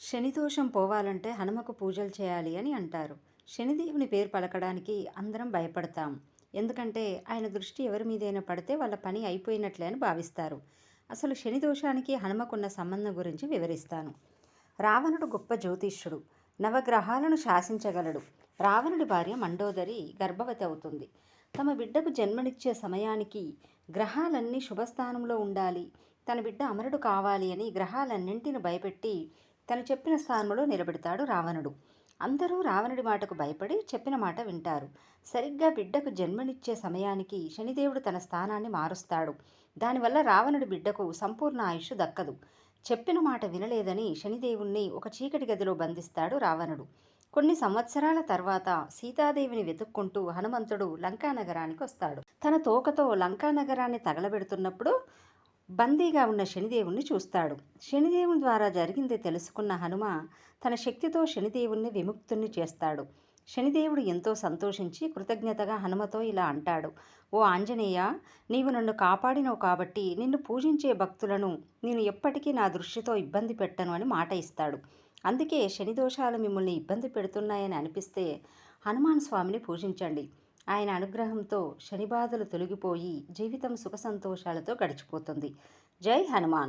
శనిదోషం పోవాలంటే హనుమకు పూజలు చేయాలి అని అంటారు. శనిదేవుని పేరు పలకడానికి అందరం భయపడతాం. ఎందుకంటే ఆయన దృష్టి ఎవరి మీదైనా పడితే వాళ్ళ పని అయిపోయినట్లే అని భావిస్తారు. అసలు శని దోషానికి హనుమకున్న సంబంధం గురించి వివరిస్తాను. రావణుడు గొప్ప జ్యోతిష్యుడు. నవగ్రహాలను శాసించగలడు. రావణుడి భార్య మండోదరి గర్భవతి అవుతుంది. తమ బిడ్డకు జన్మనిచ్చే సమయానికి గ్రహాలన్నీ శుభస్థానంలో ఉండాలి, తన బిడ్డ అమరుడు కావాలి అని గ్రహాలన్నింటిని భయపెట్టి తను చెప్పిన స్థానంలో నిలబెడతాడు రావణుడు. అందరూ రావణుడి మాటకు భయపడి చెప్పిన మాట వింటారు. సరిగ్గా బిడ్డకు జన్మనిచ్చే సమయానికి శనిదేవుడు తన స్థానాన్ని మారుస్తాడు. దానివల్ల రావణుడి బిడ్డకు సంపూర్ణ ఆయుష్ దక్కదు. చెప్పిన మాట వినలేదని శనిదేవుణ్ణి ఒక చీకటి గదిలో బంధిస్తాడు రావణుడు. కొన్ని సంవత్సరాల తర్వాత సీతాదేవిని వెతుక్కుంటూ హనుమంతుడు లంకానగరానికి వస్తాడు. తన తోకతో లంకానగరాన్ని తగలబెడుతున్నప్పుడు బందీగా ఉన్న శనిదేవుణ్ణి చూస్తాడు. శనిదేవుని ద్వారా జరిగింది తెలుసుకున్న హనుమ తన శక్తితో శనిదేవుణ్ణి విముక్తుణ్ణి చేస్తాడు. శనిదేవుడు ఎంతో సంతోషించి కృతజ్ఞతగా హనుమతో ఇలా అంటాడు: ఓ ఆంజనేయ, నీవు నన్ను కాపాడినవు కాబట్టి నిన్ను పూజించే భక్తులను నేను ఎప్పటికీ నా దృష్టితో ఇబ్బంది పెట్టను అని మాట ఇస్తాడు. అందుకే శని దోషాలు మిమ్మల్ని ఇబ్బంది పెడుతున్నాయని అనిపిస్తే హనుమాన్ స్వామిని పూజించండి. ఆయన అనుగ్రహంతో శని బాధలు తొలగిపోయి జీవితం సుఖ సంతోషాలతో గడిచిపోతుంది. జై హనుమాన్.